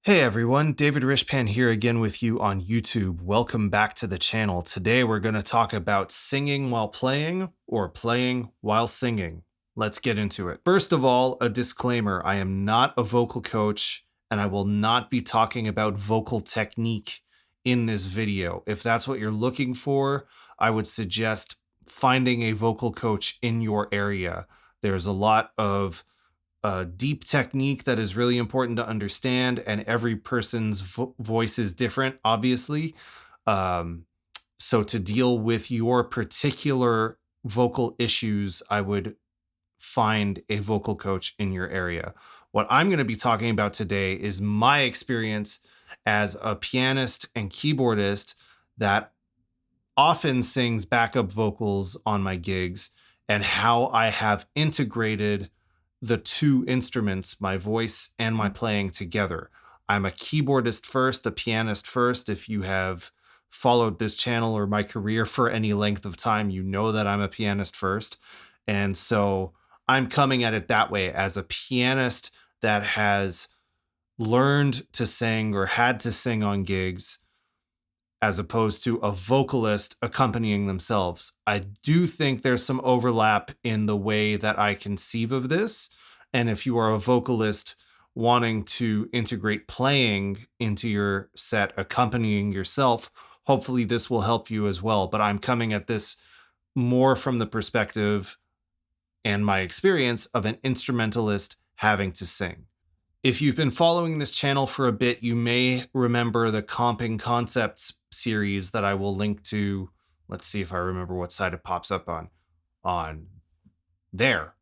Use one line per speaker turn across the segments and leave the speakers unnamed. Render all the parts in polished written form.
Hey everyone, David Rishpan here again with you on YouTube. Welcome back to the channel. Today we're going to talk about singing while playing or playing while singing. Let's get into it. First of all, a disclaimer. I am not a vocal coach and I will not be talking about vocal technique in this video. If that's what you're looking for, I would suggest finding a vocal coach in your area. There's a lot of deep technique that is really important to understand, and every person's voice is different, obviously. So to deal with your particular vocal issues, I would find a vocal coach in your area. What I'm going to be talking about today is my experience as a pianist and keyboardist that often sings backup vocals on my gigs, and how I have integrated the two instruments, my voice and my playing, together. I'm a keyboardist first, a pianist first. If you have followed this channel or my career for any length of time, you know that I'm a pianist first. And so I'm coming at it that way as a pianist that has learned to sing or had to sing on gigs, as opposed to a vocalist accompanying themselves. I do think there's some overlap in the way that I conceive of this. And if you are a vocalist wanting to integrate playing into your set, accompanying yourself, hopefully this will help you as well. But I'm coming at this more from the perspective and my experience of an instrumentalist having to sing. If you've been following this channel for a bit, you may remember the Comping Concepts series that I will link to. Let's see if I remember what side it pops up on. On there.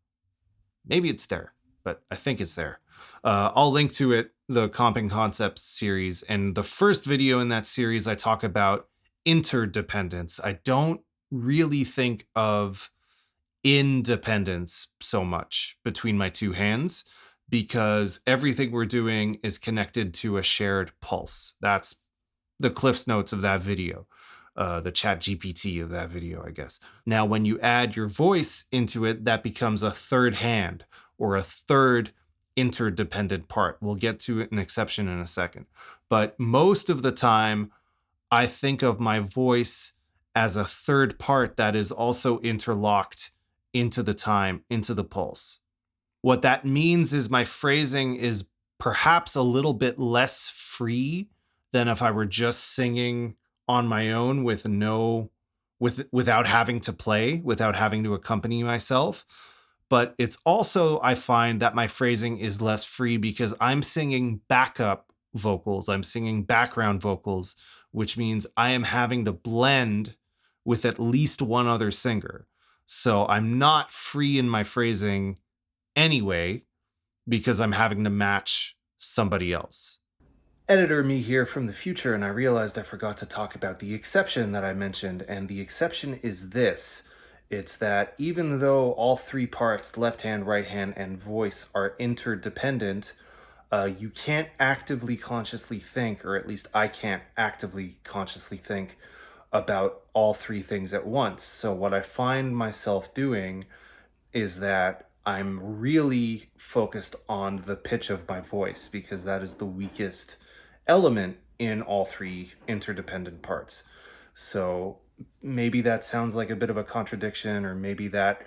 Maybe it's there, but I think it's there. I'll link to it, the Comping Concepts series. And the first video in that series, I talk about interdependence. I don't really think of independence so much between my two hands, because everything we're doing is connected to a shared pulse. That's the Cliff's Notes of that video, the Chat GPT of that video, I guess. Now, when you add your voice into it, that becomes a third hand or a third interdependent part. We'll get to an exception in a second. But most of the time, I think of my voice as a third part that is also interlocked into the time, into the pulse. What that means is my phrasing is perhaps a little bit less free than if I were just singing on my own without having to play, without having to accompany myself. But it's also, I find that my phrasing is less free because I'm singing backup vocals. I'm singing background vocals, which means I am having to blend with at least one other singer. So I'm not free in my phrasing anyway, because I'm having to match somebody else. Editor me here from the future, and I realized I forgot to talk about the exception that I mentioned, and the exception is this. It's that even though all three parts, left hand, right hand, and voice, are interdependent, you can't actively consciously think, or at least I can't actively consciously think about all three things at once. So what I find myself doing is that I'm really focused on the pitch of my voice, because that is the weakest element in all three interdependent parts. So maybe that sounds like a bit of a contradiction, or maybe that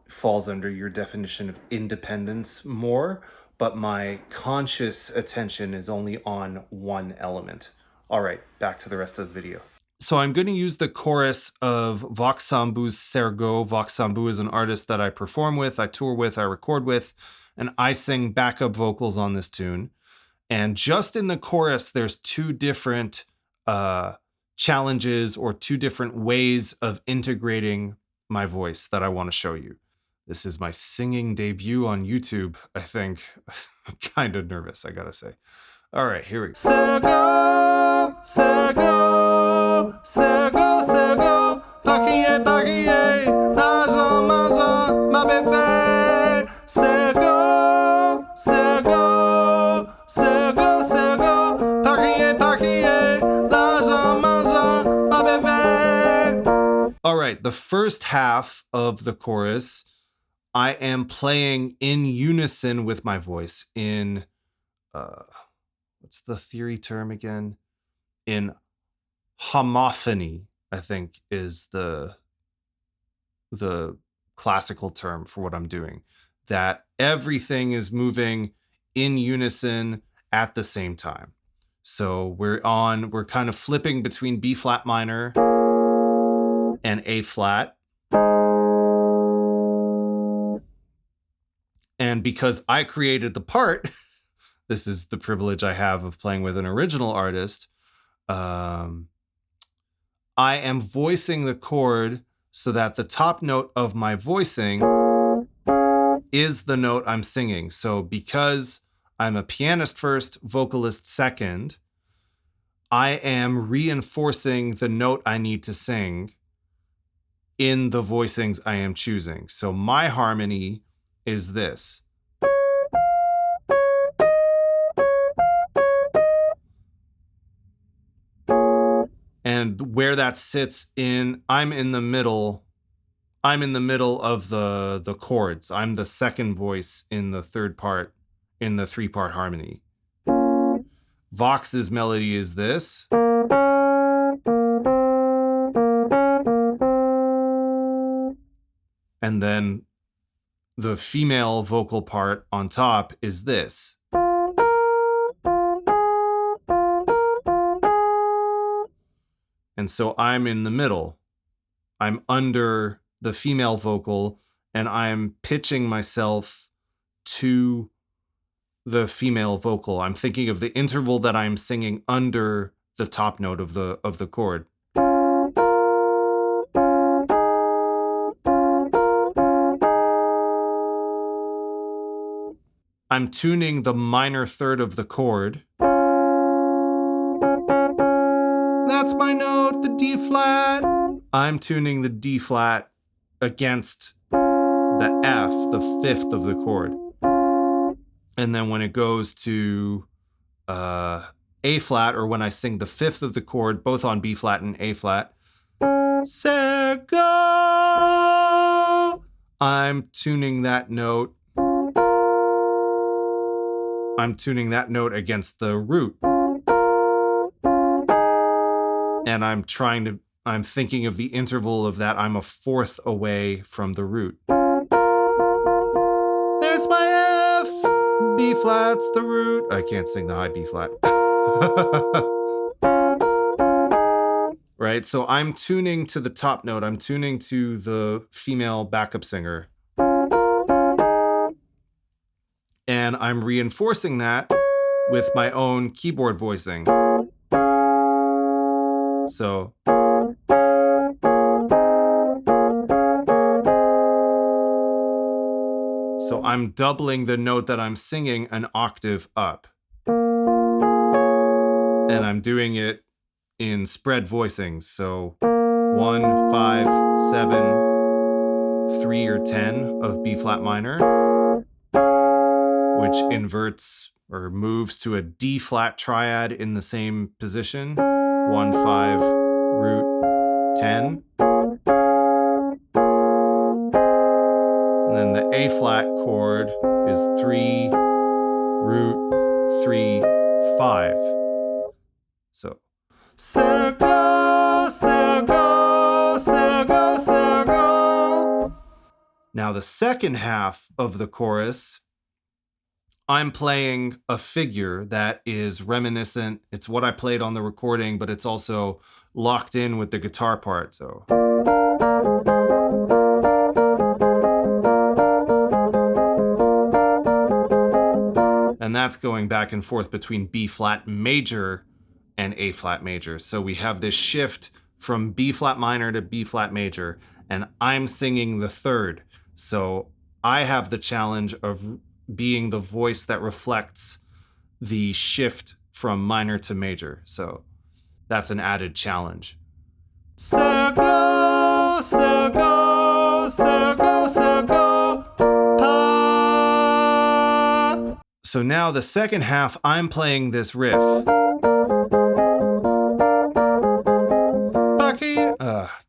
falls under your definition of independence more, but my conscious attention is only on one element. All right, back to the rest of the video. So I'm going to use the chorus of Vox Sambu's Sergo. Vox Sambu is an artist that I perform with, I tour with, I record with, and I sing backup vocals on this tune. And just in the chorus, there's two different challenges or two different ways of integrating my voice that I want to show you. This is my singing debut on YouTube, I think. I'm kind of nervous, I gotta say. All right, here we go. Sergo, Sergo, Sergo, Sergo, paquille, paquille, l'argent, l'argent, ma belle. Sergo, Sergo, Sergo, Sergo, paquille, paquille, l'argent, l'argent, ma belle. All right, the first half of the chorus, I am playing in unison with my voice in, what's the theory term again? In homophony, I think is the classical term for what I'm doing. That everything is moving in unison at the same time. So we're kind of flipping between B flat minor and A flat. And because I created the part, this is the privilege I have of playing with an original artist, I am voicing the chord so that the top note of my voicing is the note I'm singing. So because I'm a pianist first, vocalist second, I am reinforcing the note I need to sing in the voicings I am choosing. So my harmony is this. And where that sits I'm in the middle of the chords. I'm the second voice in the third part, in the 3-part harmony. Vox's melody is this. And then the female vocal part on top is this. And so I'm in the middle. I'm under the female vocal and I'm pitching myself to the female vocal. I'm thinking of the interval that I'm singing under the top note of the chord. I'm tuning the minor third of the chord. That's my note, the D flat. I'm tuning the D flat against the F, the 5th of the chord. And then when it goes to A flat, or when I sing the 5th of the chord, both on B flat and A flat, go, I'm tuning that note. I'm tuning that note against the root. And I'm thinking of the interval of that. I'm a 4th away from the root. There's my F. B flat's the root. I can't sing the high B flat. Right? So I'm tuning to the top note. I'm tuning to the female backup singer. And I'm reinforcing that with my own keyboard voicing. So I'm doubling the note that I'm singing an octave up. And I'm doing it in spread voicings. So 1, 5, 7, 3 or 10 of B flat minor, which inverts or moves to a D flat triad in the same position. 1, 5, root, 10. And then the A flat chord is 3, root, 3, 5. So, circle, circle, circle, circle. Now the second half of the chorus, I'm playing a figure that is reminiscent. It's what I played on the recording, but it's also locked in with the guitar part. So. And that's going back and forth between B flat major and A flat major. So we have this shift from B flat minor to B flat major, and I'm singing the third. So I have the challenge of being the voice that reflects the shift from minor to major. So that's an added challenge. Circle, circle, circle, circle, pa. So now the second half, I'm playing this riff.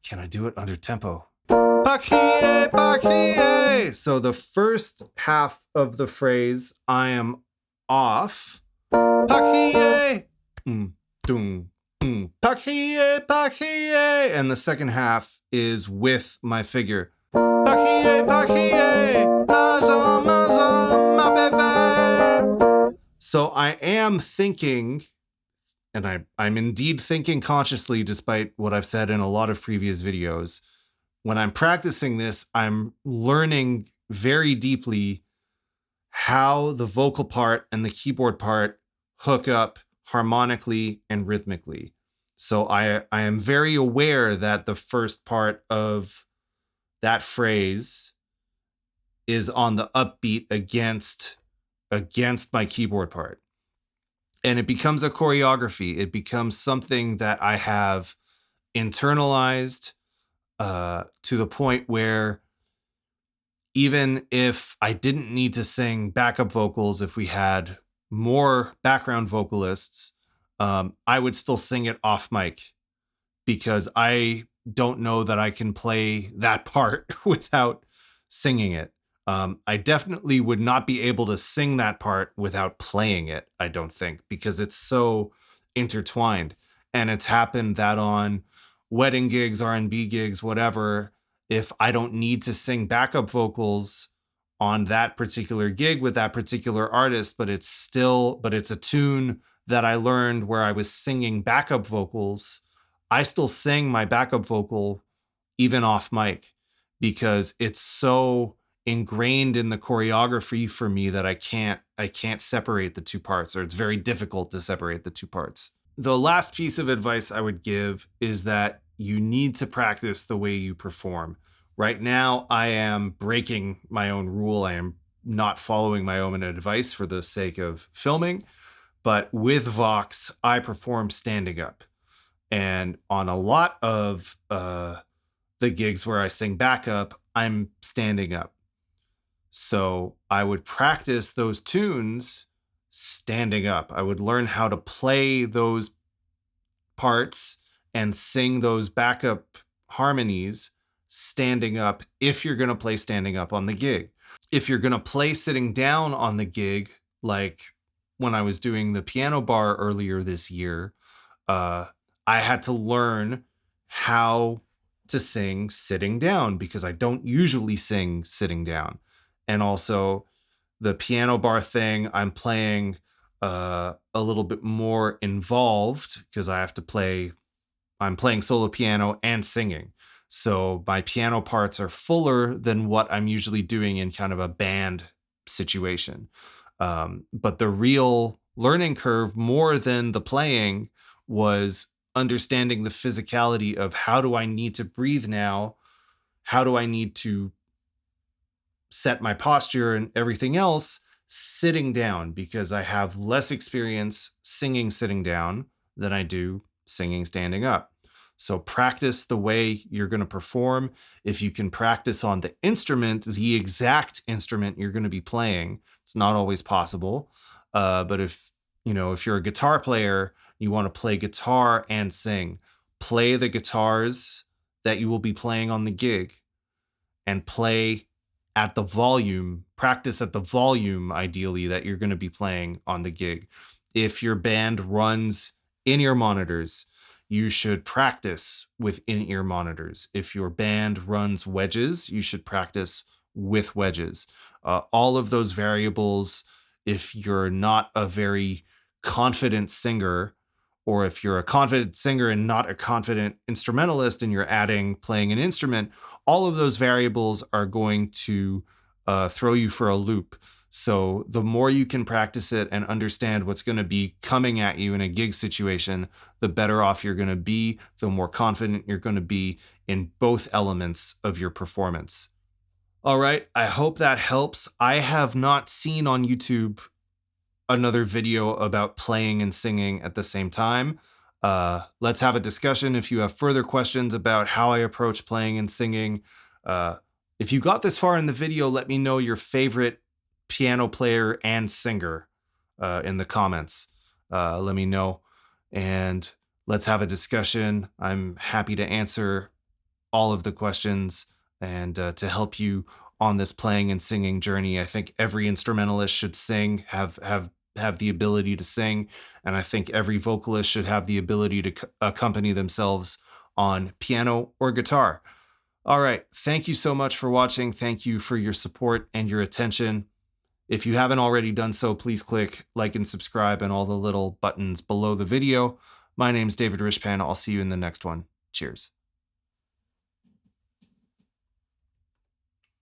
Can I do it under tempo? Bakie, bakie. So the first half of the phrase, I am off. Bakie. dung, Pakie, pakie. And the second half is with my figure. Pakie, pakie, maza, maza, ma bebe. So I am thinking, and I'm indeed thinking consciously, despite what I've said in a lot of previous videos. When I'm practicing this, I'm learning very deeply how the vocal part and the keyboard part hook up harmonically and rhythmically. So I am very aware that the first part of that phrase is on the upbeat against my keyboard part. And it becomes a choreography. It becomes something that I have internalized to the point where even if I didn't need to sing backup vocals, if we had more background vocalists, I would still sing it off mic because I don't know that I can play that part without singing it. I definitely would not be able to sing that part without playing it, I don't think, because it's so intertwined. And it's happened that on wedding gigs, R&B gigs, whatever, if I don't need to sing backup vocals on that particular gig with that particular artist, but it's a tune that I learned where I was singing backup vocals, I still sing my backup vocal even off mic because it's so ingrained in the choreography for me that I can't separate the two parts, or it's very difficult to separate the two parts. The last piece of advice I would give is that you need to practice the way you perform. Right now, I am breaking my own rule. I am not following my own advice for the sake of filming, but with Vox, I perform standing up. And on a lot of the gigs where I sing backup, I'm standing up. So I would practice those tunes standing up. I would learn how to play those parts and sing those backup harmonies standing up if you're going to play standing up on the gig. If you're going to play sitting down on the gig, like when I was doing the piano bar earlier this year, I had to learn how to sing sitting down because I don't usually sing sitting down. And also the piano bar thing, I'm playing a little bit more involved because I'm playing solo piano and singing. So my piano parts are fuller than what I'm usually doing in kind of a band situation. But the real learning curve, more than the playing, was understanding the physicality of how do I need to breathe now? How do I need to set my posture and everything else sitting down? Because I have less experience singing sitting down than I do singing standing up. So practice the way you're going to perform. If you can practice on the instrument, the exact instrument you're going to be playing, it's not always possible. But if you're a guitar player, you want to play guitar and sing, play the guitars that you will be playing on the gig and play at the volume, practice at the volume, ideally, that you're going to be playing on the gig. If your band runs in-ear monitors, you should practice with in-ear monitors. If your band runs wedges, you should practice with wedges. All of those variables, if you're not a very confident singer, or if you're a confident singer and not a confident instrumentalist and you're adding playing an instrument, all of those variables are going to throw you for a loop. So the more you can practice it and understand what's going to be coming at you in a gig situation, the better off you're going to be, the more confident you're going to be in both elements of your performance. All right, I hope that helps. I have not seen on YouTube another video about playing and singing at the same time. Let's have a discussion. If you have further questions about how I approach playing and singing, if you got this far in the video, let me know your favorite piano player and singer in the comments. Let me know, and let's have a discussion. I'm happy to answer all of the questions and to help you on this playing and singing journey. I think every instrumentalist should sing, have have the ability to sing, and I think every vocalist should have the ability to accompany themselves on piano or guitar. All right, thank you so much for watching. Thank you for your support and your attention. If you haven't already done so, please click like and subscribe and all the little buttons below the video. My name's David Rishpan. I'll see you in the next one. Cheers.